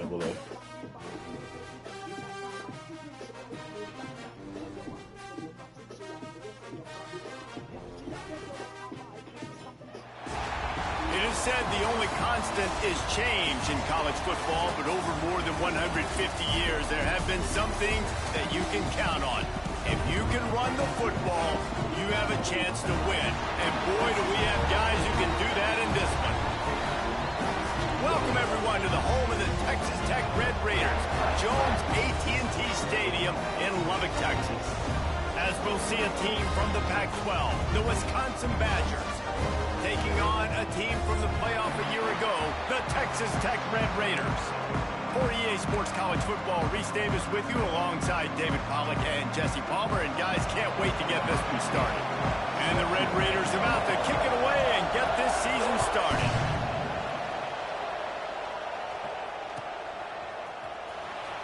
questionable though. It is said the only constant is change in college football, but over more than 150 years, there have been some things that you can count on. If you can run the football, you have a chance to win. And boy, do we have guys who can do that in this one. Welcome, everyone, to the home of the Texas Tech Red Raiders, Jones AT&T Stadium in Lubbock, Texas. As we'll see a team from the Pac-12, the Wisconsin Badgers, taking on a team from the playoff a year ago, the Texas Tech Red Raiders. For EA Sports College Football, Reese Davis with you alongside David Pollack and Jesse Palmer. And guys, can't wait to get this one started. And the Red Raiders about to kick it away and get this season started.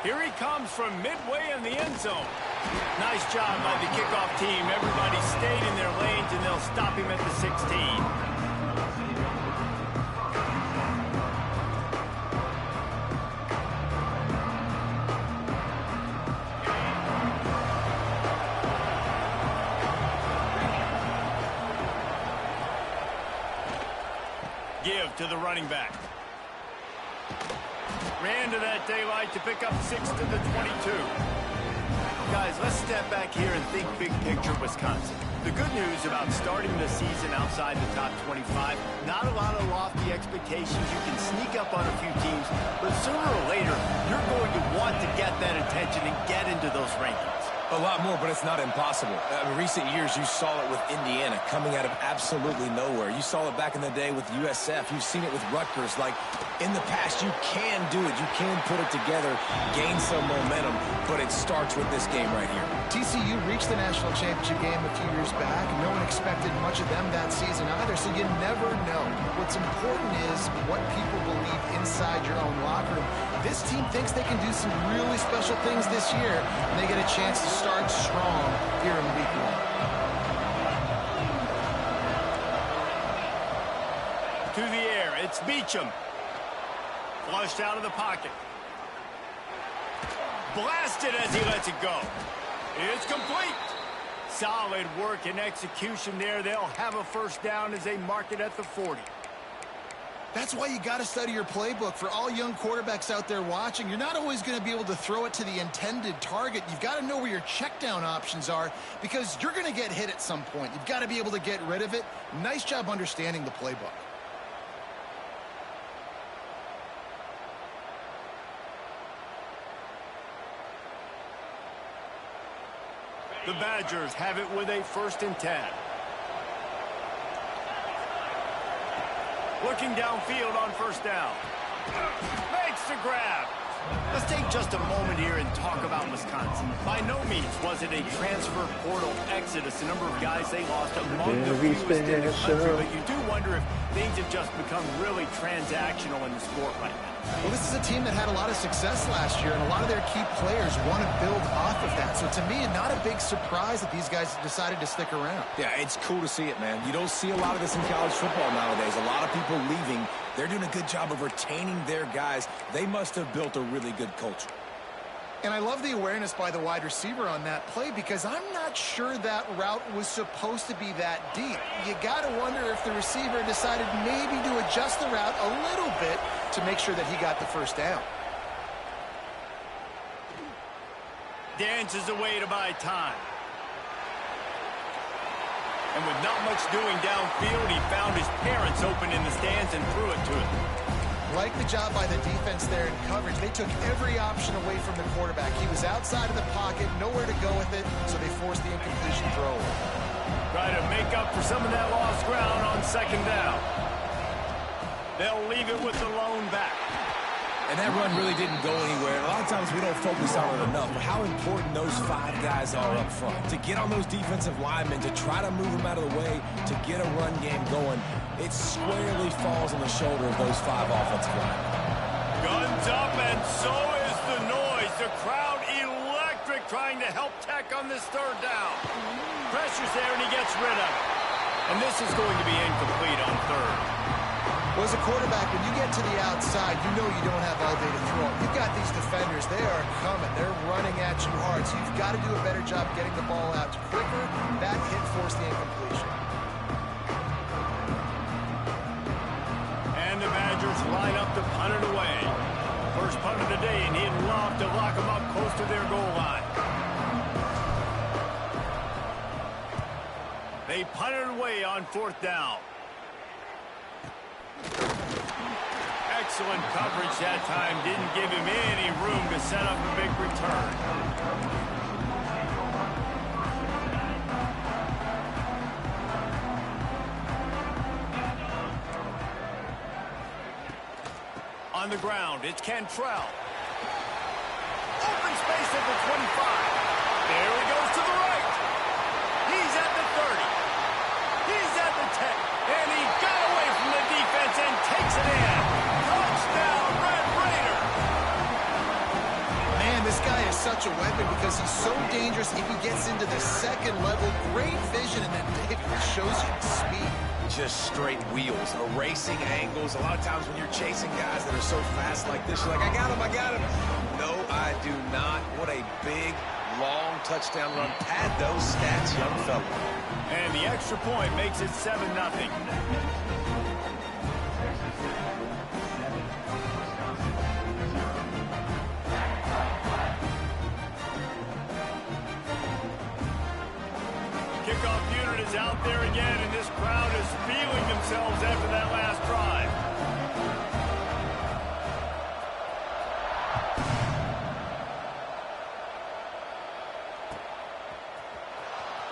Here he comes from midway in the end zone. Nice job by the kickoff team. Everybody stayed in their lanes, and they'll stop him at the 16. Give to the running back. Ran to that daylight to pick up 6 to the 22. Guys, let's step back here and think big picture Wisconsin. The good news about starting the season outside the top 25, not a lot of lofty expectations. You can sneak up on a few teams, but sooner or later, you're going to want to get that attention and get into those rankings. A lot more, but it's not impossible. In recent years, you saw it with Indiana coming out of absolutely nowhere. You saw it back in the day with USF. You've seen it with Rutgers. Like, in the past, you can do it. You can put it together, gain some momentum, but it starts with this game right here. TCU reached the national championship game a few years back. No one expected much of them that season either, so you never know. What's important is what people believe inside your own locker room. This team thinks they can do some really special things this year, and they get a chance to start strong here in week 1. To the air, it's Beachum. Flushed out of the pocket. Blasted as he lets it go. It's complete. Solid work and execution there. They'll have a first down as they mark it at the 40. That's why you got to study your playbook. For all young quarterbacks out there watching, you're not always going to be able to throw it to the intended target. You've got to know where your check down options are because you're going to get hit at some point. You've got to be able to get rid of it. Nice job understanding the playbook. The Badgers have it with a 1st and 10. Looking downfield on first down. Makes the grab. Let's take just a moment here and talk about Wisconsin. By no means was it a transfer portal exodus. The number of guys they lost among the fewest in the country. But you do wonder if things have just become really transactional in the sport right now. Well, this is a team that had a lot of success last year, and a lot of their key players want to build off of that. So to me, not a big surprise that these guys decided to stick around. Yeah, it's cool to see it, man. You don't see a lot of this in college football nowadays. A lot of people leaving. They're doing a good job of retaining their guys. They must have built a really good culture. And I love the awareness by the wide receiver on that play because I'm not sure that route was supposed to be that deep. You got to wonder if the receiver decided maybe to adjust the route a little bit to make sure that he got the first down. Dances away to buy time. And with not much doing downfield, he found his parents open in the stands and threw it to him. Like the job by the defense there in coverage. They took every option away from the quarterback. He was outside of the pocket, nowhere to go with it, so they forced the incompletion throw. Try to make up for some of that lost ground on 2nd down. They'll leave it with the lone back. And that run really didn't go anywhere. A lot of times we don't focus on it enough, but how important those 5 guys are up front. To get on those defensive linemen, to try to move them out of the way, to get a run game going, it squarely falls on the shoulder of those 5 offensive linemen. Guns up, and so is the noise. The crowd electric trying to help Tech on this 3rd down. Pressure's there, and he gets rid of it. And this is going to be incomplete on 3rd. Well, as a quarterback, when you get to the outside, you know you don't have all day to throw. You've got these defenders. They are coming. They're running at you hard. So you've got to do a better job getting the ball out quicker. That hit forced the incompletion. And the Badgers line up to punt it away. First punt of the day, and he'd love to lock them up close to their goal line. They punt it away on 4th down. Excellent coverage that time. Didn't give him any room to set up a big return. On the ground, it's Cantrell. Open space at the 25. There he goes to the right. He's at the 30. He's at the 10. And he got away from the defense and takes it in. Touchdown, Red Raider. Man, this guy is such a weapon because he's so dangerous if he gets into the second level. Great vision, and then it shows you speed. Just straight wheels, erasing angles. A lot of times when you're chasing guys that are so fast like this, you're like, I got him, I got him. No, I do not. What a big, long touchdown run. Pad those stats, young fella. And the extra point makes it 7-0. Kickoff unit is out there again, and this crowd is feeling themselves after that last drive.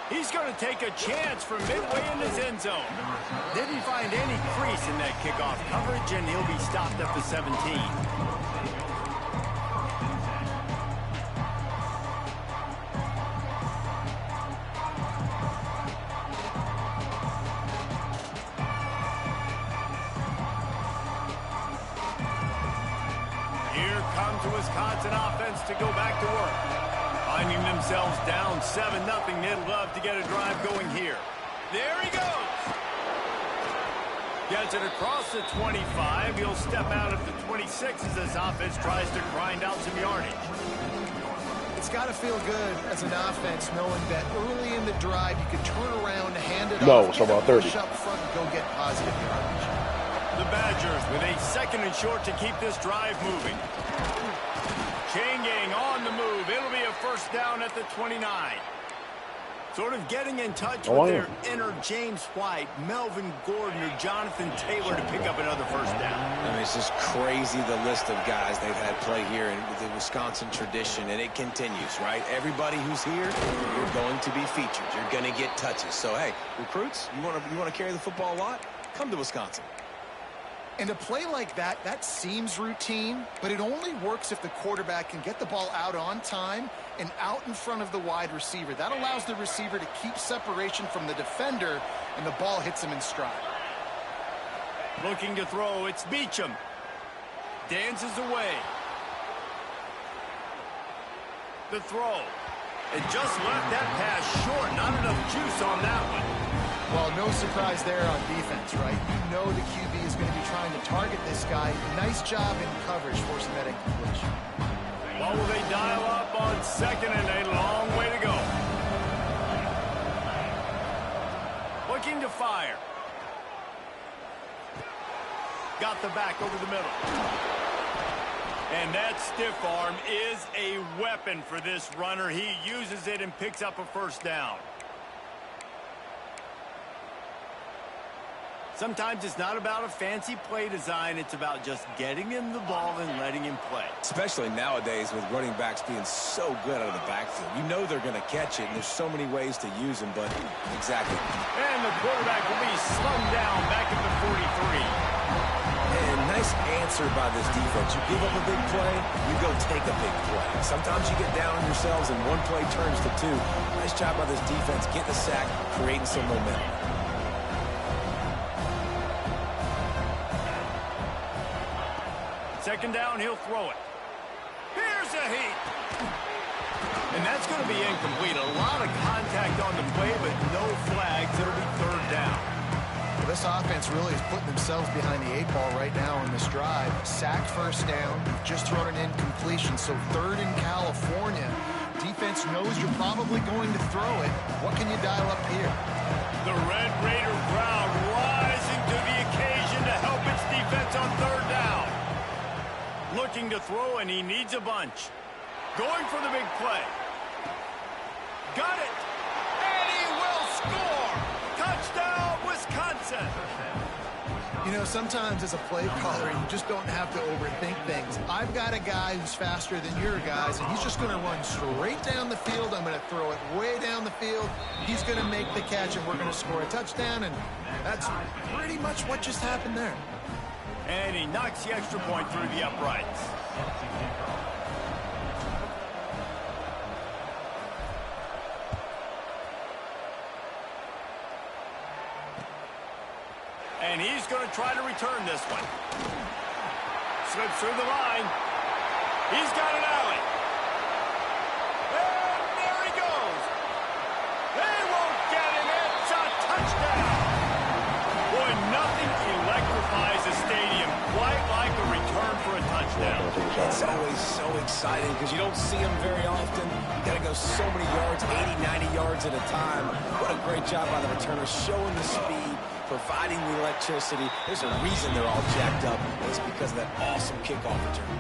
He's going to take a chance from midway in his end zone. Didn't find any crease in that kickoff coverage, and he'll be stopped at the 17. Here comes the Wisconsin offense to go back to work. Finding themselves down 7-0, they'd love to get a drive going here. There he goes. Gets it across the 25. He'll step out at the 26 as this offense tries to grind out some yardage. It's got to feel good as an offense knowing that early in the drive you can turn around, hand it off, so about 30. Push up front and go get positive yardage. The Badgers with a 2nd and short to keep this drive moving. Chain gang on the move. It'll be a first down at the 29. Sort of getting in touch with their inner James White, Melvin Gordon, or Jonathan Taylor to pick up another first down. I mean, it's just crazy the list of guys they've had play here in the Wisconsin tradition, and it continues, right? Everybody who's here, you're going to be featured. You're going to get touches. So, hey, recruits, you want to carry the football a lot? Come to Wisconsin. And a play like that, that seems routine, but it only works if the quarterback can get the ball out on time and out in front of the wide receiver. That allows the receiver to keep separation from the defender, and the ball hits him in stride. Looking to throw, it's Beachum. Dances away. The throw. It just left that pass short. Not enough juice on that one. Well, no surprise there on defense, right? You know the QB is going to be trying to target this guy. Nice job in coverage forcing that incompletion. What will they dial up on 2nd and a long way to go? Looking to fire. Got the back over the middle. And that stiff arm is a weapon for this runner. He uses it and picks up a first down. Sometimes it's not about a fancy play design. It's about just getting him the ball and letting him play. Especially nowadays with running backs being so good out of the backfield. You know they're going to catch it, and there's so many ways to use them, but exactly. And the quarterback will be slung down back at the 43. And nice answer by this defense. You give up a big play, you go take a big play. Sometimes you get down on yourselves and one play turns to two. Nice job by this defense getting the sack, creating some momentum. Second down, he'll throw it. Here's a heat. And that's going to be incomplete. A lot of contact on the play, but no flags. It'll be third down. Well, this offense really is putting themselves behind the 8 ball right now on this drive. Sacked first down, just thrown an incompletion, so third in California. Defense knows you're probably going to throw it. What can you dial up here? The Red Raider crowd rising to the occasion to help its defense on third down. Looking to throw, and he needs a bunch. Going for the big play. Got it. And he will score. Touchdown, Wisconsin. You know, sometimes as a play caller, you just don't have to overthink things. I've got a guy who's faster than your guys, and he's just going to run straight down the field. I'm going to throw it way down the field. He's going to make the catch, and we're going to score a touchdown, and that's pretty much what just happened there. And he knocks the extra point through the uprights. And he's going to try to return this one. Slips through the line. He's got an alley. And there he goes. They won't get him. It's a touchdown. Boy, nothing electrifies a stadium quite like a return for a touchdown. It's always so exciting because you don't see them very often. You got to go so many yards, 80, 90 yards at a time. What a great job by the returner, showing the speed, providing the electricity. There's a reason they're all jacked up. It's because of that awesome kickoff return.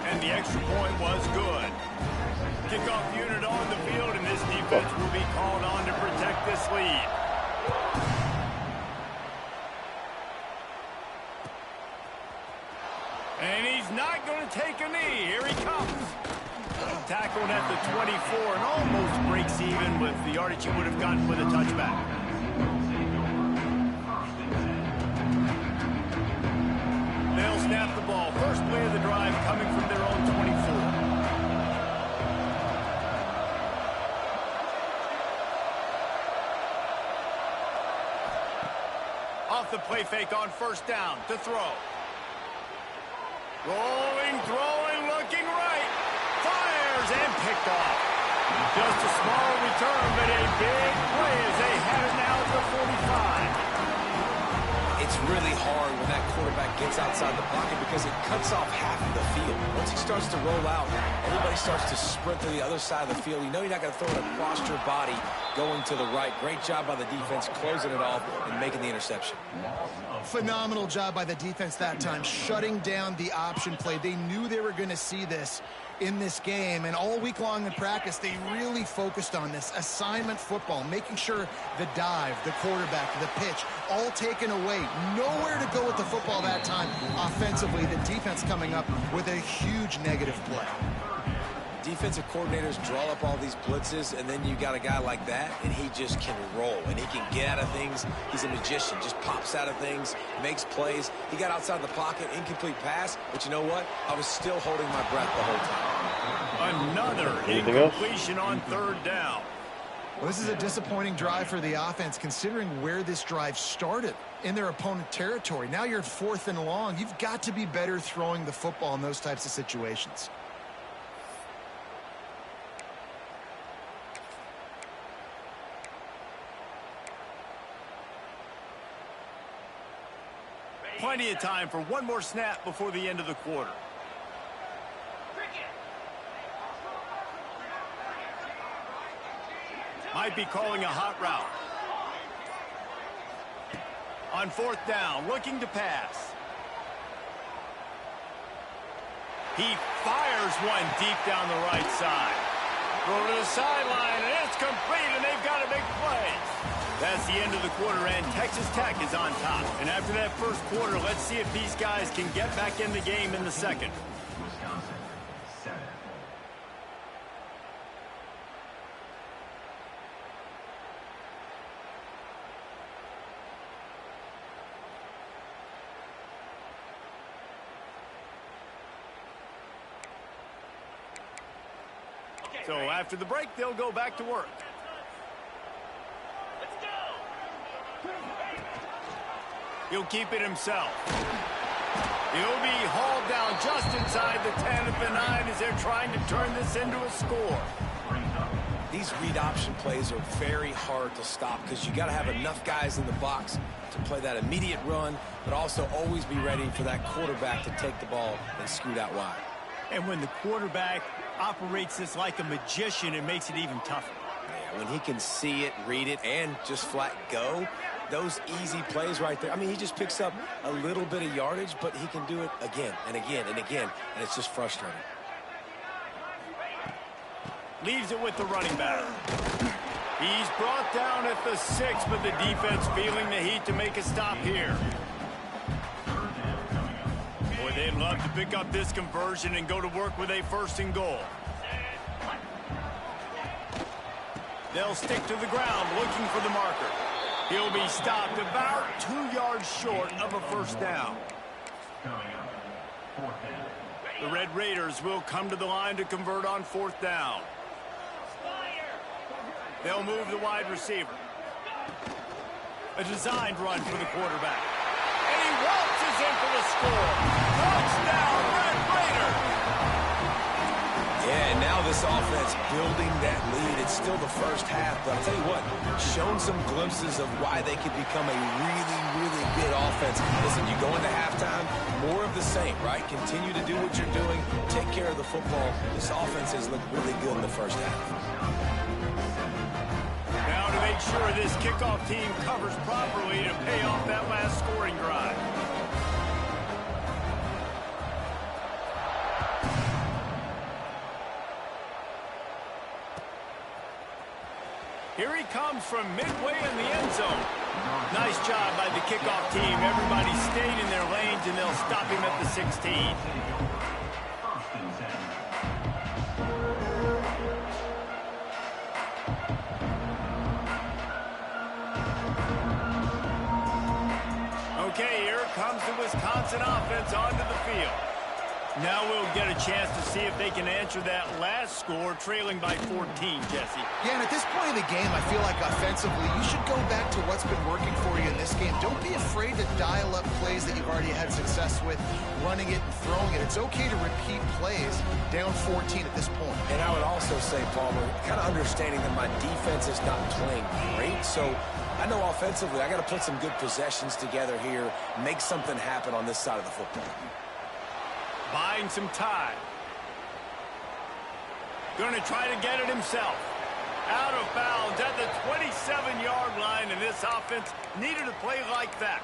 And the extra point was good. Kickoff unit on the field, and this defense will be called on to protect this lead. And he's not going to take a knee. Here he comes. Tackled at the 24 and almost breaks even with the yardage he would have gotten with a touchback. They'll snap the ball. First play of the drive coming from their own 24. Off the play fake on first down to throw. Rolling, throwing, looking right. Fires and picked off. Just a small return, but a big play as they have it now at the 45. It's really hard when that quarterback gets outside the pocket because it cuts off half of the field. Once he starts to roll out, everybody starts to sprint to the other side of the field. You know you're not going to throw it across your body going to the right. Great job by the defense closing it off and making the interception. Phenomenal job by the defense that time, shutting down the option play. They knew they were going to see this in this game, and all week long in practice, they really focused on this assignment football, making sure the dive, the quarterback, the pitch, all taken away. Nowhere to go with the football that time. Offensively, the defense coming up with a huge negative play. Defensive coordinators draw up all these blitzes, and then you got a guy like that, and he just can roll, and he can get out of things. He's a magician, just pops out of things, makes plays. He got outside the pocket, incomplete pass, but you know what? I was still holding my breath the whole time. Another incompletion on third down. Well, this is a disappointing drive for the offense, considering where this drive started in their opponent territory. Now you're at 4th and long. You've got to be better throwing the football in those types of situations. Plenty of time for one more snap before the end of the quarter. Might be calling a hot route. On 4th down, looking to pass. He fires one deep down the right side. Throw to the sideline, and it's complete, and they've got a big play. That's the end of the quarter, and Texas Tech is on top. And after that first quarter, let's see if these guys can get back in the game in the second. So after the break, they'll go back to work. He'll keep it himself. He'll be hauled down just inside the 10 at the 9 as they're trying to turn this into a score. These read option plays are very hard to stop because you got to have enough guys in the box to play that immediate run, but also always be ready for that quarterback to take the ball and scoot out wide. And when the quarterback operates this like a magician, it makes it even tougher. Yeah, when he can see it, read it, and just flat go, those easy plays right there. I mean, he just picks up a little bit of yardage, but he can do it again and again and again, and it's just frustrating. Leaves it with the running back. He's brought down at the 6, but the defense feeling the heat to make a stop here. Boy, they'd love to pick up this conversion and go to work with a 1st and goal. They'll stick to the ground looking for the marker. He'll be stopped about 2 yards short of a 1st down. The Red Raiders will come to the line to convert on 4th down. They'll move the wide receiver. A designed run for the quarterback. And he waltzes in for the score. Touchdown, Red Raiders! Yeah, and now this offense building that lead. It's still the first half, but I'll tell you what, shown some glimpses of why they could become a really, really good offense. Listen, you go into halftime, more of the same, right? Continue to do what you're doing, take care of the football. This offense has looked really good in the first half. Now to make sure this kickoff team covers properly to pay off that last scoring drive. Here he comes from midway in the end zone. Nice job by the kickoff team. Everybody stayed in their lanes, and they'll stop him at the 16. Okay, here comes the Wisconsin offense onto the field. Now we'll get a chance to see if they can answer that last score, trailing by 14, Jesse. Yeah, and at this point of the game, I feel like offensively, you should go back to what's been working for you in this game. Don't be afraid to dial up plays that you've already had success with, running it and throwing it. It's okay to repeat plays down 14 at this point. And I would also say, Palmer, kind of understanding that my defense is not playing great, so I know offensively I got to put some good possessions together here, make something happen on this side of the football. Buying some time. Going to try to get it himself. Out of bounds at the 27-yard line, and this offense needed a play like that.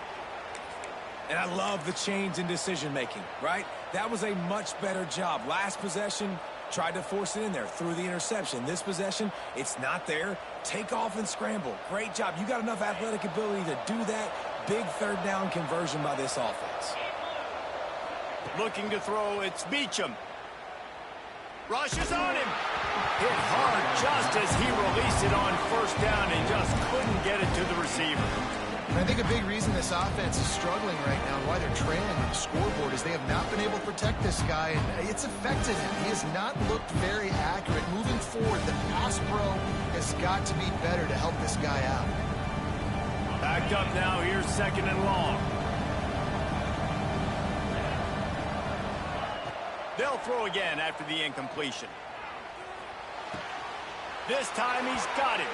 And I love the change in decision-making, right? That was a much better job. Last possession, tried to force it in there, threw the interception. This possession, it's not there. Take off and scramble. Great job. You got enough athletic ability to do that. Big 3rd down conversion by this offense. Looking to throw, it's Beachum. Rushes on him. Hit hard just as he released it on 1st down and just couldn't get it to the receiver. And I think a big reason this offense is struggling right now and why they're trailing on the scoreboard is they have not been able to protect this guy, and it's affected him. He has not looked very accurate. Moving forward, the pass pro has got to be better to help this guy out. Backed up now, here's 2nd and long. They'll throw again after the incompletion. This time he's got him.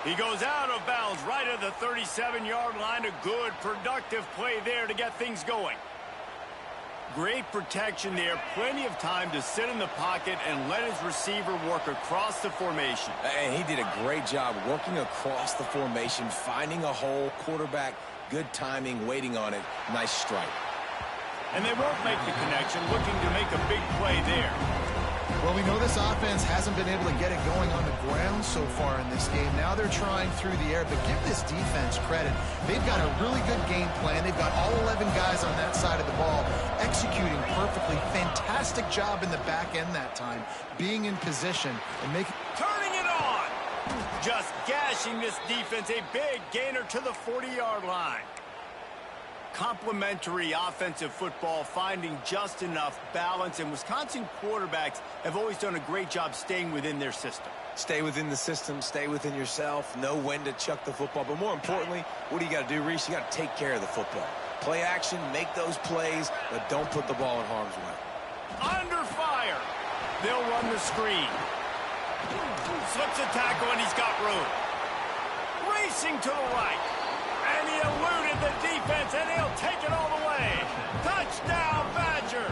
He goes out of bounds right at the 37-yard line. A good, productive play there to get things going. Great protection there. Plenty of time to sit in the pocket and let his receiver work across the formation. And he did a great job working across the formation, finding a hole, quarterback, good timing, waiting on it. Nice strike. And they won't make the connection, looking to make a big play there. Well, we know this offense hasn't been able to get it going on the ground so far in this game. Now they're trying through the air, but give this defense credit. They've got a really good game plan. They've got all 11 guys on that side of the ball executing perfectly. Fantastic job in the back end that time, being in position and making... Turning it on! Just gashing this defense. A big gainer to the 40-yard line. Complementary offensive football, finding just enough balance, and Wisconsin quarterbacks have always done a great job staying within their system. Stay within the system, stay within yourself, know when to chuck the football. But more importantly, what do you got to do, Reese? You got to take care of the football. Play action, make those plays, but don't put the ball in harm's way. Under fire. They'll run the screen. Slips a tackle, and he's got room. Racing to the right. And he eluded the defense, and he'll take it all the way. Touchdown, Badger.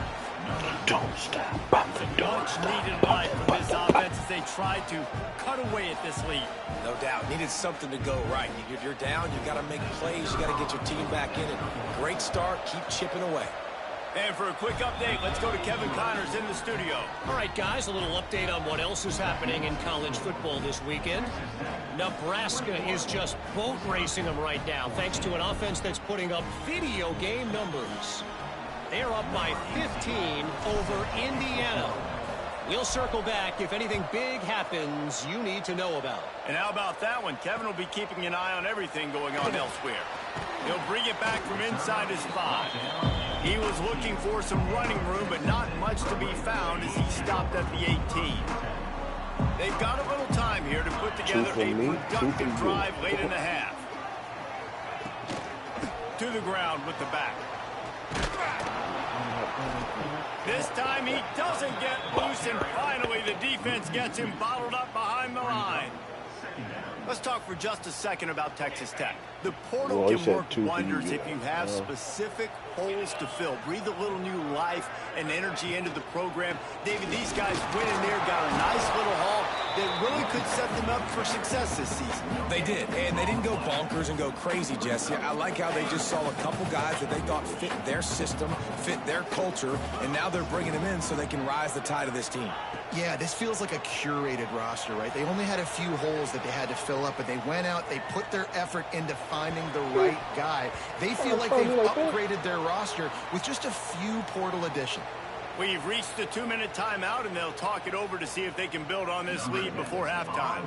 Don't stop, Panther, don't Much stop. needed life from this offense as they tried to cut away at this lead. No doubt. Needed something to go right. You're down. You got to make plays. You got to get your team back in it. Great start. Keep chipping away. And for a quick update, let's go to Kevin Connors in the studio. All right, guys, a little update on what else is happening in college football this weekend. Nebraska is just boat racing them right now, thanks to an offense that's putting up video game numbers. They're up by 15 over Indiana. We'll circle back if anything big happens you need to know about. And how about that one? Kevin will be keeping an eye on everything going on elsewhere. He'll bring it back from inside his 5. He was looking for some running room, but not much to be found as he stopped at the 18. They've got a little time here to put together a productive drive late in the half. To the ground with the back. This time he doesn't get loose, and finally the defense gets him bottled up behind the line. Let's talk for just a second about Texas Tech. The portal can work wonders if you have specific holes to fill. Breathe a little new life and energy into the program. David, these guys went in there, got a nice little haul that really could set them up for success this season. They did, and they didn't go bonkers and go crazy, Jesse. I like how they just saw a couple guys that they thought fit their system, fit their culture, and now they're bringing them in so they can rise the tide of this team. Yeah, this feels like a curated roster, right? They only had a few holes that they had to fill up, but they went out, they put their effort into finding the right guy. They feel like they've upgraded their roster with just a few portal additions. We've reached the 2-minute timeout, and they'll talk it over to see if they can build on this lead before halftime.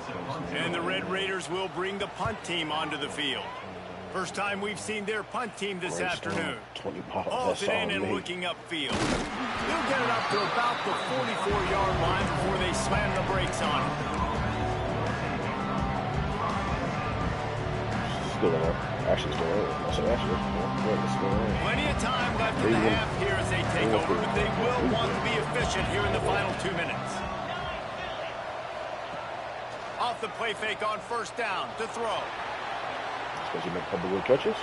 And the Red Raiders will bring the punt team onto the field. First time we've seen their punt team this afternoon. Hauls it in and looking upfield. They'll get it up to about the 44-yard line before they slam the brakes on it. Still there. Actually, still there. I said actually. Plenty of time left in the half here as they take over, but they will want to be efficient here in the final 2 minutes. Off the play fake on first down to throw. Supposed to make a couple of catches.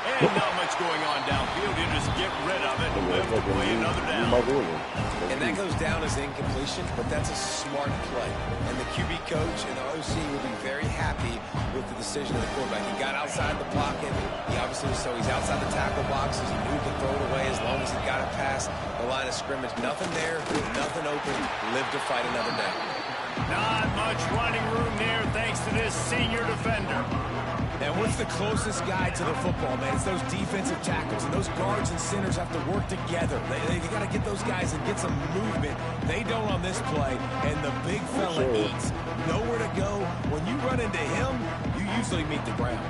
And not much going on downfield. You just get rid of it and live to play another down. And that goes down as incompletion, but that's a smart play. And the QB coach and the OC will be very happy with the decision of the quarterback. He got outside the pocket. He obviously, so he's outside the tackle boxes. He knew to throw it away as long as he got it past the line of scrimmage. Nothing there, nothing open. Live to fight another down. Not much running room there thanks to this senior defender. And what's the closest guy to the football, man? It's those defensive tackles, and those guards and centers have to work together. They got to get those guys and get some movement. They don't on this play, and the big fella eats. Nowhere to go. When you run into him, you usually meet the ground.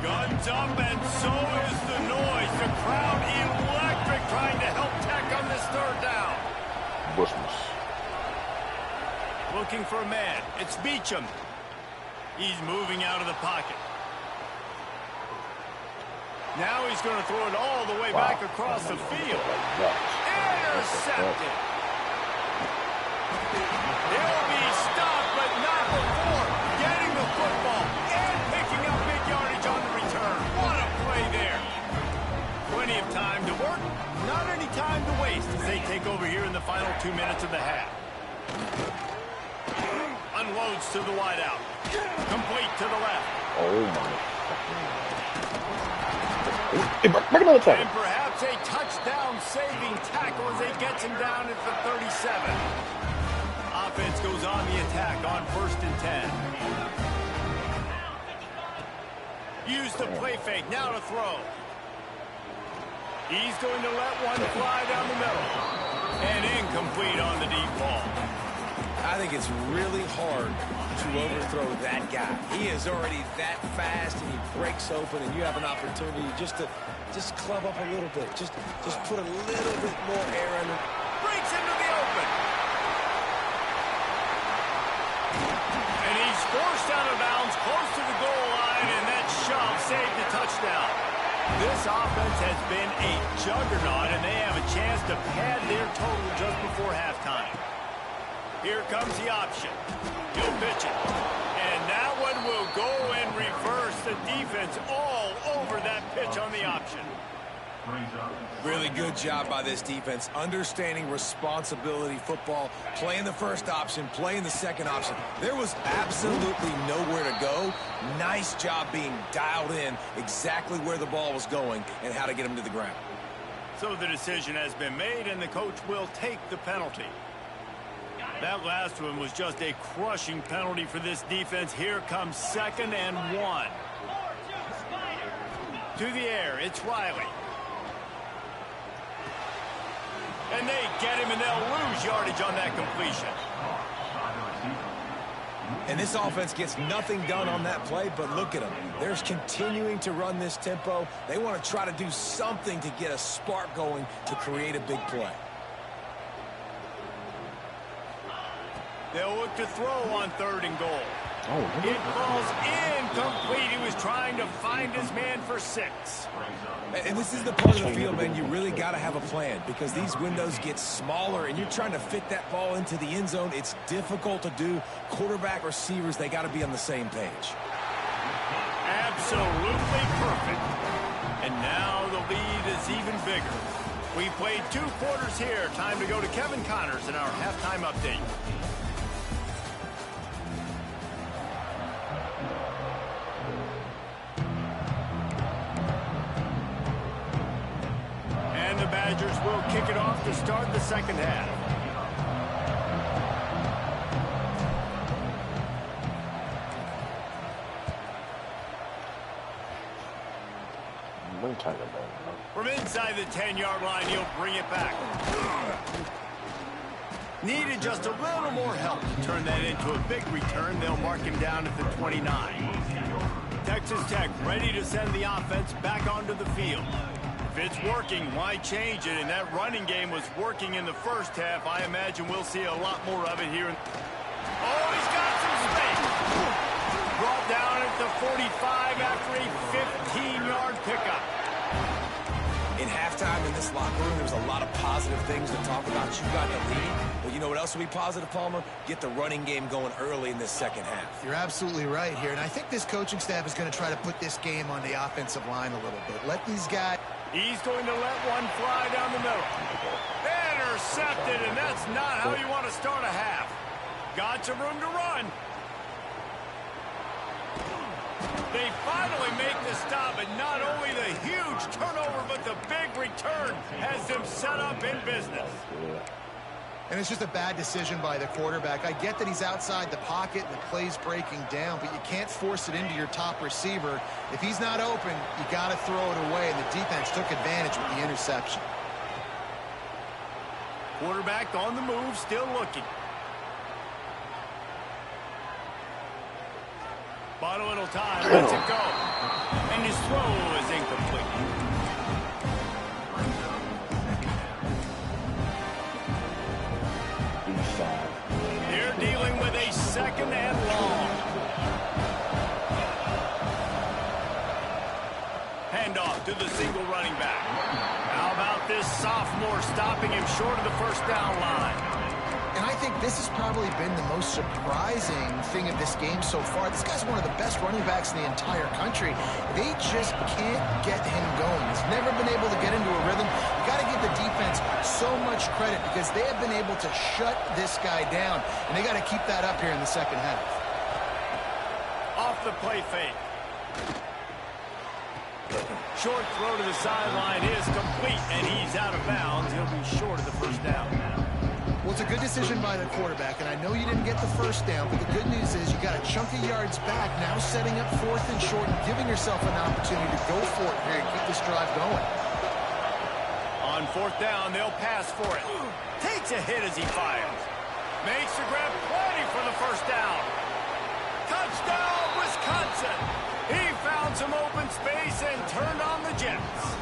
Guns up, and so is the noise. The crowd electric trying to help Tech on this third down. Bushness. Looking for a man. It's Beachum. He's moving out of the pocket. Now he's going to throw it all the way back across the field. Intercepted. He'll be stopped, but not before getting the football and picking up big yardage on the return. What a play there. Plenty of time to work. Not any time to waste as they take over here in the final 2 minutes of the half. Unloads to the wideout. Complete to the left. Oh, my. Back another time. And perhaps a touchdown-saving tackle as they gets him down at the 37. Offense goes on the attack on 1st and 10. Use the play fake. Now to throw. He's going to let one fly down the middle. And incomplete on the deep ball. I think it's really hard to overthrow that guy. He is already that fast, and he breaks open, and you have an opportunity just to club up a little bit. Just put a little bit more air in it. Breaks into the open. And he's forced out of bounds close to the goal line, and that shove saved the touchdown. This offense has been a juggernaut, and they have a chance to pad their total just before halftime. Here comes the option. He'll pitch it. And that one will go in reverse. The defense all over that pitch on the option. Really good job by this defense, understanding responsibility football, playing the first option, playing the second option. There was absolutely nowhere to go. Nice job being dialed in exactly where the ball was going and how to get him to the ground. So the decision has been made, and the coach will take the penalty. That last one was just a crushing penalty for this defense. Here comes 2nd and 1. To the air, it's Riley. And they get him, and they'll lose yardage on that completion. And this offense gets nothing done on that play, but look at them. They're continuing to run this tempo. They want to try to do something to get a spark going to create a big play. They'll look to throw on 3rd and goal. Oh, It falls incomplete. He was trying to find his man for 6. And this is the part of the field, man, you really got to have a plan because these windows get smaller and you're trying to fit that ball into the end zone. It's difficult to do. Quarterback, receivers, they got to be on the same page. Absolutely perfect. And now the lead is even bigger. We played 2 quarters here. Time to go to Kevin Connors in our halftime update. And the Badgers will kick it off to start the second half. From inside the 10-yard line, he'll bring it back. Needed just a little more help to turn that into a big return. They'll mark him down at the 29. Texas Tech ready to send the offense back onto the field. If it's working, why change it? And that running game was working in the first half. I imagine we'll see a lot more of it here. Oh, he's got some space. Brought down at the 45 after a 15-yard pickup. In halftime in this locker room, there was a lot of positive things to talk about. You got the lead, but you know what else will be positive, Palmer? Get the running game going early in this second half. You're absolutely right here, and I think this coaching staff is going to try to put this game on the offensive line a little bit. Let these guys... He's going to let one fly down the middle. Intercepted, and that's not how you want to start a half. Got some room to run. They finally make the stop, and not only the huge turnover, but the big return has them set up in business. And it's just a bad decision by the quarterback. I get that he's outside the pocket and the play's breaking down, but you can't force it into your top receiver. If he's not open, you got to throw it away, and the defense took advantage with the interception. Quarterback on the move, still looking. Bought a little time, lets it go. And his throw is incomplete. They're dealing with a 2nd and long. Handoff to the single running back. How about this sophomore stopping him short of the first down line? And I think this has probably been the most surprising thing of this game so far. This guy's one of the best running backs in the entire country. They just can't get him going. He's never been able to get into a rhythm. You got to give the defense so much credit because they have been able to shut this guy down, and they got to keep that up here in the second half. Off the play fake. Short throw to the sideline is complete, and he's out of bounds. He'll be short of the first down now. Well, it's a good decision by the quarterback, and I know you didn't get the first down, but the good news is you got a chunk of yards back, now setting up 4th and short and giving yourself an opportunity to go for it here and keep this drive going. On 4th down, they'll pass for it. Takes a hit as he fires. Makes the grab, plenty for the first down. Touchdown, Wisconsin! He found some open space and turned on the Jets.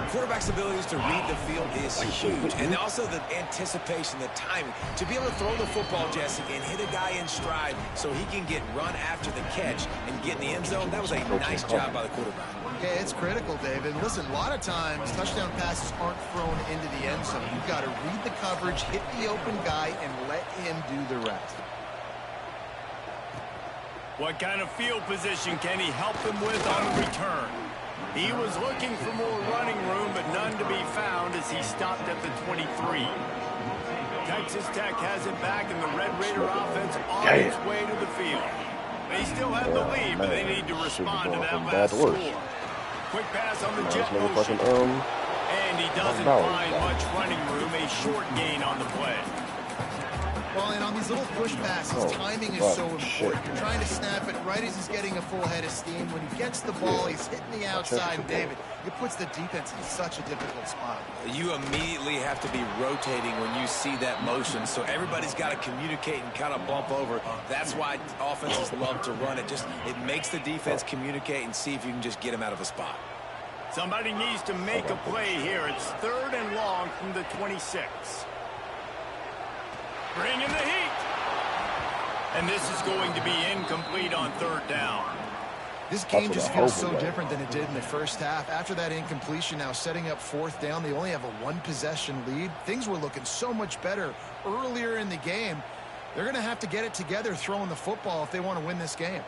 Quarterback's abilities to read the field is huge, and also the anticipation, the timing. To be able to throw the football, Jesse, and hit a guy in stride so he can get run after the catch and get in the end zone, that was a nice job by the quarterback. Okay, it's critical, David. Listen, a lot of times touchdown passes aren't thrown into the end zone. You've got to read the coverage, hit the open guy, and let him do the rest. What kind of field position can he help them with on the return? He was looking for more running room, but none to be found as he stopped at the 23. Texas Tech has it back, and the Red Raider offense on its way to the field. They still have the lead, but they need to respond to that last score. Quick pass on the jet motion. And he doesn't find much running room. A short gain on the play. Well, and on these little push passes, timing is so important. You're trying to snap it right as he's getting a full head of steam. When he gets the ball, he's hitting the outside. And David, it puts the defense in such a difficult spot. You immediately have to be rotating when you see that motion, so everybody's got to communicate and kind of bump over. That's why offenses love to run it. It makes the defense communicate and see if you can just get him out of a spot. Somebody needs to make a play here. It's 3rd and long from the 26. Bring in the heat. And this is going to be incomplete on 3rd down. This game just feels so different than it did in the first half. After that incompletion, now setting up 4th down, they only have a 1-possession lead. Things were looking so much better earlier in the game. They're going to have to get it together throwing the football if they want to win this game.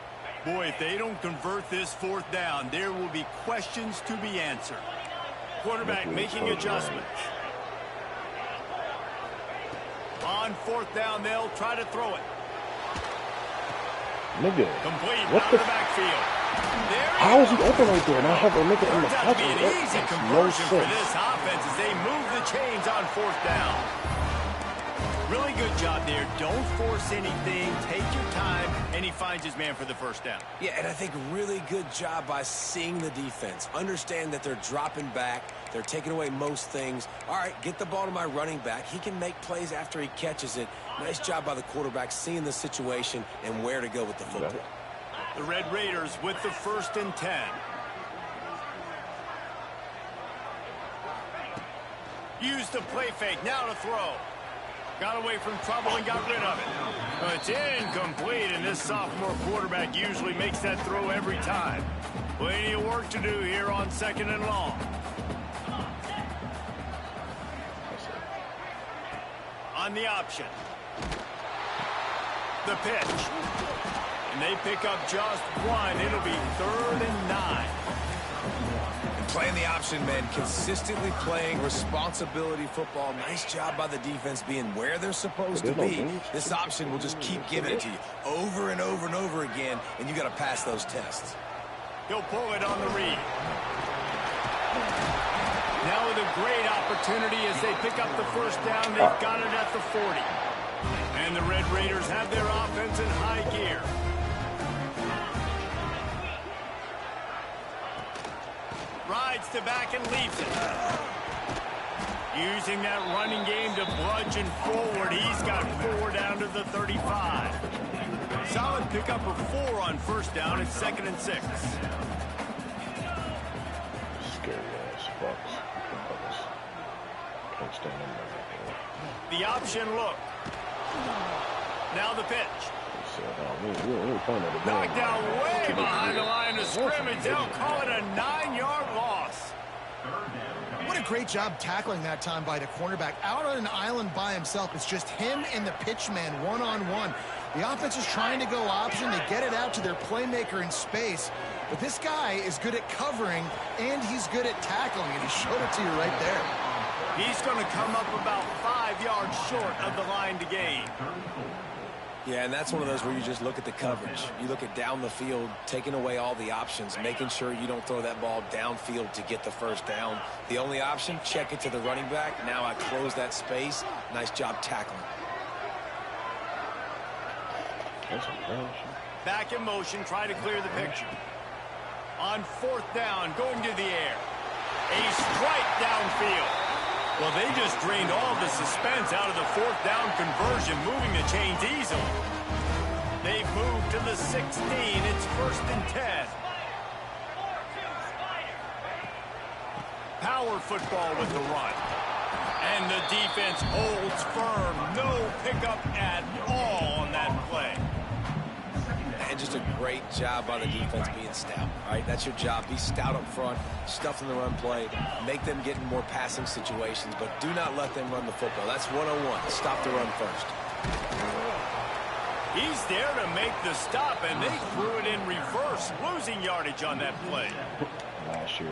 Boy, if they don't convert this 4th down, there will be questions to be answered. Quarterback making adjustments. On 4th down, they'll try to throw it. Nigga. Complete What out the of the backfield. How is he open right there? And I have a nigga in the Turns out pocket. to be an easy conversion for this offense as they move the chains on 4th down. Really good job there. Don't force anything. Take your time, and he finds his man for the 1st down. Yeah, and I think really good job by seeing the defense. Understand that they're dropping back. They're taking away most things. All right, get the ball to my running back. He can make plays after he catches it. Nice job by the quarterback seeing the situation and where to go with the football. The Red Raiders with the 1st and 10. Use the play fake. Now to throw. Got away from trouble and got rid of it. But it's incomplete, and this sophomore quarterback usually makes that throw every time. Plenty of work to do here on 2nd and long. On the option. The pitch. And they pick up just 1. It'll be 3rd and 9. Playing the option, man. Consistently playing responsibility football. Nice job by the defense being where they're supposed to be. This option will just keep giving it to you over and over and over again, and you got to pass those tests. He'll pull it on the read. Now with a great opportunity as they pick up the 1st down. They've got it at the 40. And the Red Raiders have their offense in high gear. Rides to back and leaves it. Using that running game to bludgeon forward. He's got 4 down to the 35. Solid pickup of 4 on 1st down. It's 2nd and 6. Scary ass fucks. Can't stand them. The option look. Now the pitch. Knocked down way behind the line of scrimmage. They'll call it a 9-yard loss. What a great job tackling that time by the cornerback. Out on an island by himself. It's just him and the pitch man one-on-one. The offense is trying to go option. They get it out to their playmaker in space. But this guy is good at covering, and he's good at tackling, and he showed it to you right there. He's going to come up about 5 yards short of the line to gain. Yeah, and that's one of those where you just look at the coverage. You look at down the field, taking away all the options, making sure you don't throw that ball downfield to get the 1st down. The only option, check it to the running back. Now I close that space. Nice job tackling. Back in motion, try to clear the picture. On 4th down, going to the air. A strike downfield. Well, they just drained all the suspense out of the 4th down conversion, moving the chains easily. They've moved to the 16. It's 1st and 10. Power football with the run. And the defense holds firm. No pickup at all on that play. And And just a great job by the defense being stout. All right, that's your job. Be stout up front, stuff in the run play, make them get in more passing situations, but do not let them run the football. That's 101. Stop the run first. He's there to make the stop, and they threw it in reverse, losing yardage on that play.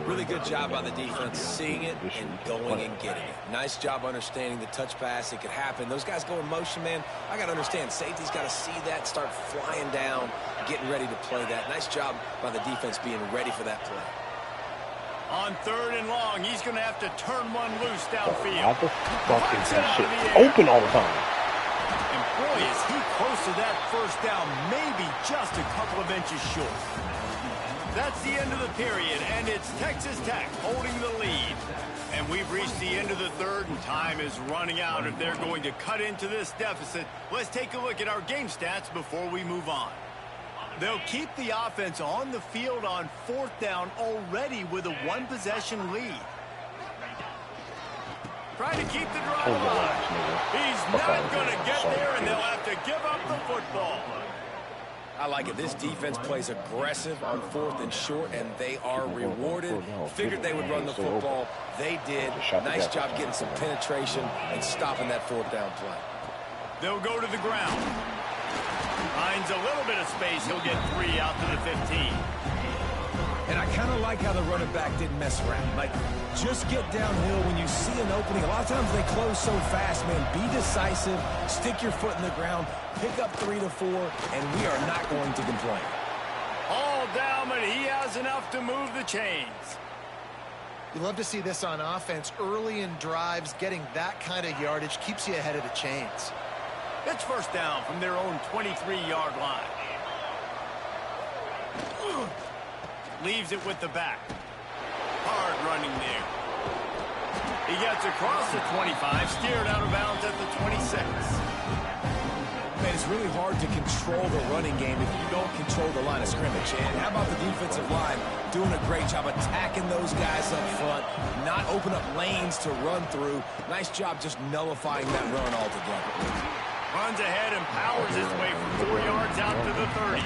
Really good job by the defense, seeing it and going and getting it. Nice job understanding the touch pass. It could happen. Those guys go in motion, man. I got to understand, safety's got to see that, start flying down, getting ready to play that. Nice job by the defense being ready for that play. On 3rd and long, he's going to have to turn one loose downfield. How the fuck is that shit open all the time? And boy, is he close to that first down, maybe just a couple of inches short. That's the end of the period, and it's Texas Tech holding the lead. And we've reached the end of the 3rd, and time is running out if they're going to cut into this deficit. Let's take a look at our game stats before we move on. They'll keep the offense on the field on 4th down already with a 1-possession lead. Trying to keep the drive alive. He's not going to get there, and they'll have to give up the football. I like it. This defense plays aggressive on 4th and short, and they are rewarded. Figured they would run the football. They did. Nice job getting some penetration and stopping that 4th down play. They'll go to the ground. Finds a little bit of space. He'll get 3 out to the 15. And I kind of like how the running back didn't mess around. Like, just get downhill when you see an opening. A lot of times they close so fast, man. Be decisive. Stick your foot in the ground. Pick up 3 to 4, and we are not going to complain. All down, but he has enough to move the chains. You love to see this on offense. Early in drives, getting that kind of yardage keeps you ahead of the chains. It's 1st down from their own 23-yard line. Leaves it with the back. Hard running there. He gets across the 25, steered out of bounds at the 26. Man, it's really hard to control the running game if you don't control the line of scrimmage. And how about the defensive line doing a great job attacking those guys up front, not open up lanes to run through. Nice job just nullifying that run altogether. Runs ahead and powers his way from 4 yards out to the 30.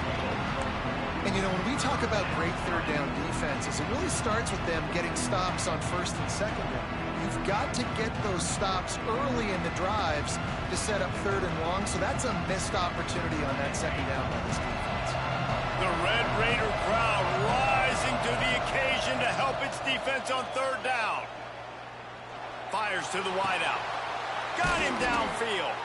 And, you know, when we talk about great 3rd down defenses, it really starts with them getting stops on 1st and 2nd down. You've got to get those stops early in the drives to set up 3rd and long, so that's a missed opportunity on that 2nd down by this defense. The Red Raider crowd rising to the occasion to help its defense on 3rd down. Fires to the wideout. Got him downfield.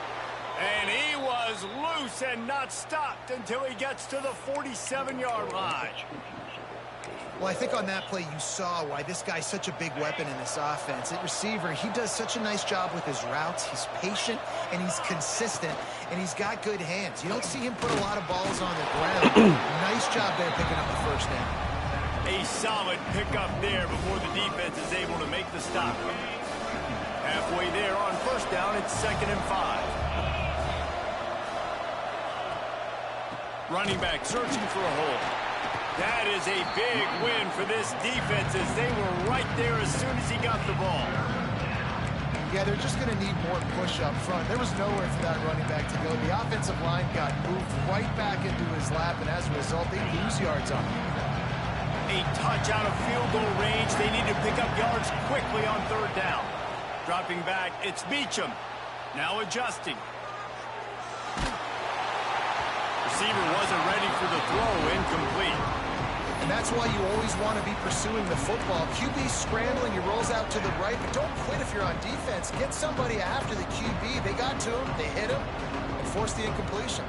And he was loose and not stopped until he gets to the 47-yard line. Well, I think on that play you saw why this guy's such a big weapon in this offense. At receiver, he does such a nice job with his routes. He's patient, and he's consistent, and he's got good hands. You don't see him put a lot of balls on the ground. Nice job there picking up the 1st down. A solid pickup there before the defense is able to make the stop. Halfway there on 1st down, it's 2nd and 5. Running back searching for a hole. That is a big win for this defense as they were right there as soon as he got the ball. Yeah, they're just going to need more push up front. There was nowhere for that running back to go. The offensive line got moved right back into his lap, and as a result, they lose yards on him. A touch out of field goal range. They need to pick up yards quickly on 3rd down. Dropping back, it's Beachum. Now adjusting. Receiver wasn't ready for the throw, incomplete. And that's why you always want to be pursuing the football. QB scrambling, he rolls out to the right, but don't quit if you're on defense. Get somebody after the QB. They got to him, they hit him, and forced the incompletion.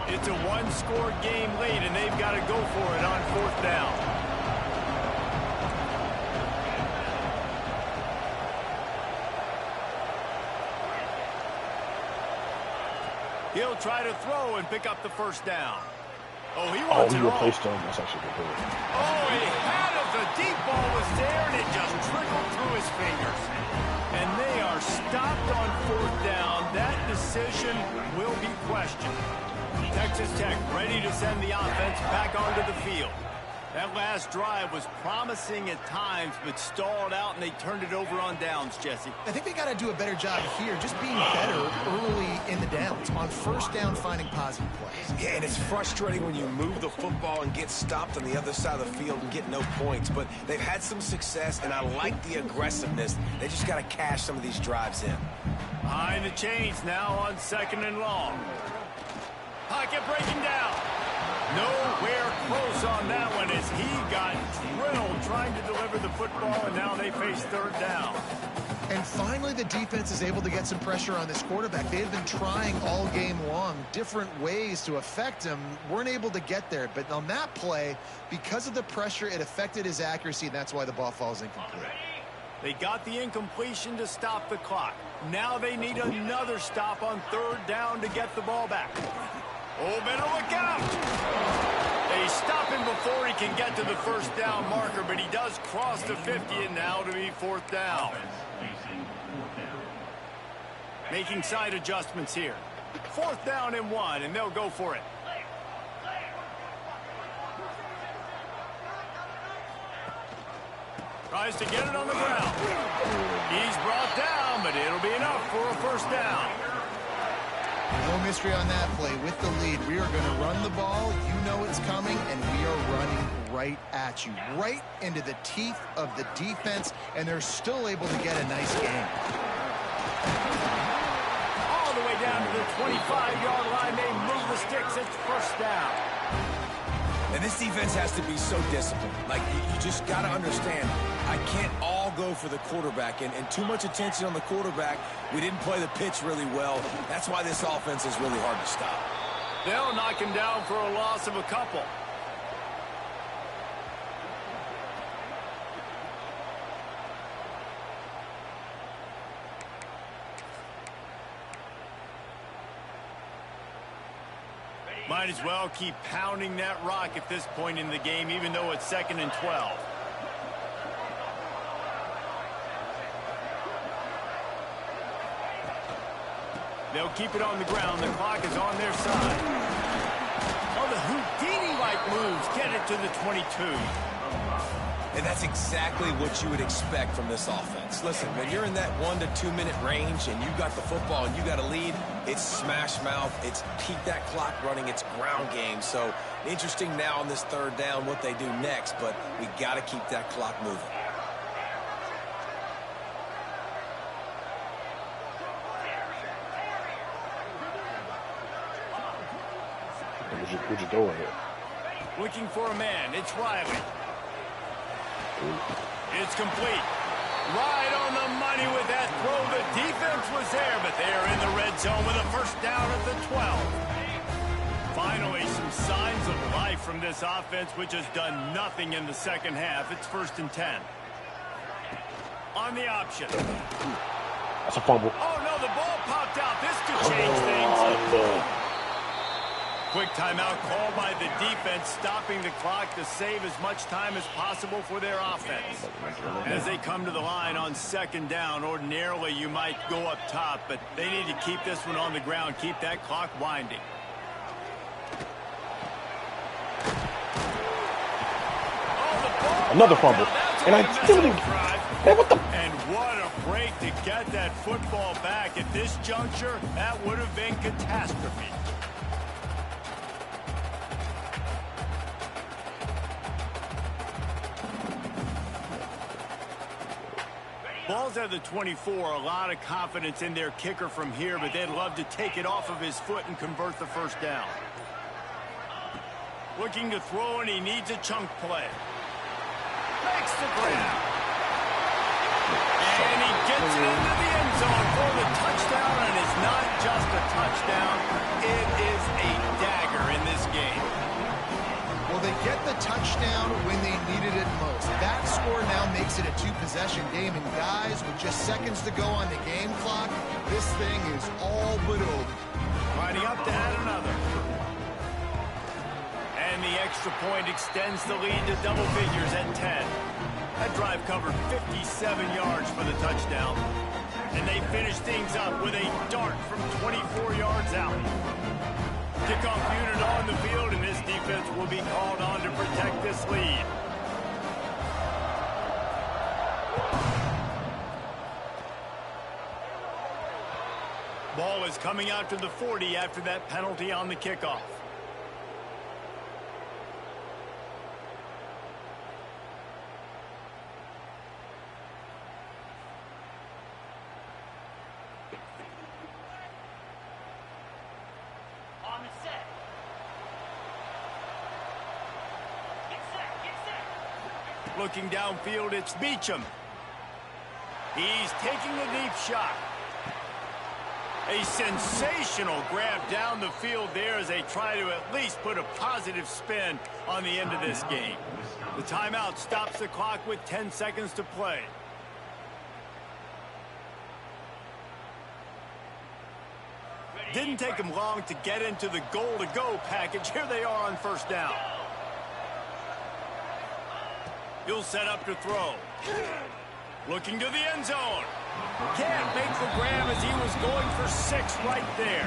It's a 1-score game late, and they've got to go for it on 4th down. He'll try to throw and pick up the 1st down. Oh, he wants it all. Replaced him. That's actually good. Oh, he had it. The deep ball was there, and it just trickled through his fingers. And they are stopped on 4th down. That decision will be questioned. Texas Tech ready to send the offense back onto the field. That last drive was promising at times, but stalled out, and they turned it over on downs, Jesse. I think they got to do a better job here, just being better early in the downs, on first down, finding positive plays. Yeah, and it's frustrating when you move the football and get stopped on the other side of the field and get no points. But they've had some success, and I like the aggressiveness. They just got to cash some of these drives in. Behind the chains now on 2nd and long. Pocket breaking down. Nowhere close on that one as he got drilled trying to deliver the football, and now they face 3rd down. And finally, the defense is able to get some pressure on this quarterback. They have been trying all game long different ways to affect him. Weren't able to get there. But on that play, because of the pressure, it affected his accuracy, and that's why the ball falls incomplete. They got the incompletion to stop the clock. Now they need another stop on 3rd down to get the ball back. Oh, better look out! They stop him before he can get to the 1st down marker, but he does cross the 50, and now to be 4th down. Making side adjustments here. 4th down and 1, and they'll go for it. Tries to get it on the ground. He's brought down, but it'll be enough for a 1st down. No mystery on that play. With the lead, we are going to run the ball. You know it's coming, and we are running right at you, right into the teeth of the defense, and they're still able to get a nice gain. All the way down to the 25-yard line. They move the sticks. It's 1st down. And this defense has to be so disciplined. Like, you just got to understand, I can't all go for the quarterback. And too much attention on the quarterback. We didn't play the pitch really well. That's why this offense is really hard to stop. They'll knock him down for a loss of a couple. Might as well keep pounding that rock at this point in the game, even though it's 2nd and 12. They'll keep it on the ground. The clock is on their side. Oh, the Houdini-like moves get it to the 22. And that's exactly what you would expect from this offense. Listen, when you're in that 1 to 2 minute range and you got the football and you got a lead, it's smash mouth, it's keep that clock running, it's ground game. So interesting now on this 3rd down what they do next, but we got to keep that clock moving. What you doing here? Looking for a man. It's Riley. It's complete. Right on the money with that throw. The defense was there, but they're in the red zone with a 1st down at the 12. Finally, some signs of life from this offense, which has done nothing in the 2nd half. It's 1st and 10. On the option. That's a fumble. Oh, no, the ball popped out. This could change things. Quick timeout called by the defense, stopping the clock to save as much time as possible for their offense. As they come to the line on 2nd down, ordinarily you might go up top, but they need to keep this one on the ground, keep that clock winding. Oh, another fumble. And I still didn't. Hey, what the? And what a break to get that football back. At this juncture, that would have been catastrophe. Ball's at the 24, a lot of confidence in their kicker from here, but they'd love to take it off of his foot and convert the 1st down. Looking to throw, and he needs a chunk play. Makes the grab. And he gets it into the end zone for the touchdown, and it's not just a touchdown, it is a dagger in this game. Well, they get the touchdown when they needed it most. That score now makes it a 2-possession game. And guys, with just seconds to go on the game clock, this thing is all but over. Lining up to add another. And the extra point extends the lead to double figures at 10. That drive covered 57 yards for the touchdown. And they finish things up with a dart from 24 yards out. Kickoff unit on the field, and this defense will be called on to protect this lead. Ball is coming out to the 40 after that penalty on the kickoff. On the set. Get set, get set. Looking downfield, it's Beachum. He's taking the deep shot. A sensational grab down the field there as they try to at least put a positive spin on the end of this game. The timeout stops the clock with 10 seconds to play. Didn't take him long to get into the goal-to-go package. Here they are on first down. He'll set up to throw. Looking to the end zone. Can't make the grab as he was going for 6 right there.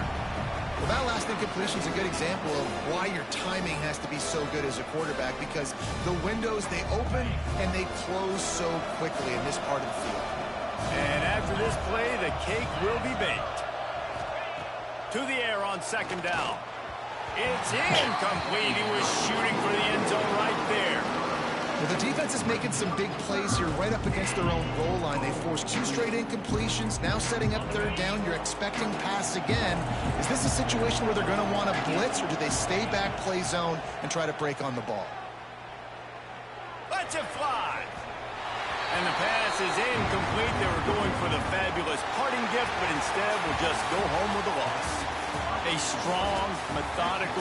Well, that last incompletion is a good example of why your timing has to be so good as a quarterback, because the windows, they open and they close so quickly in this part of the field. And after this play, the cake will be baked. To the air on second down. It's incomplete. He was shooting for the end zone right there. Well, the defense is making some big plays here right up against their own goal line. They forced 2 straight incompletions. Now setting up third down, you're expecting pass again. Is this a situation where they're going to want to blitz, or do they stay back, play zone, and try to break on the ball? Let's it fly. And the pass is incomplete. They were going for the fabulous parting gift, but instead will just go home with a loss. A strong, methodical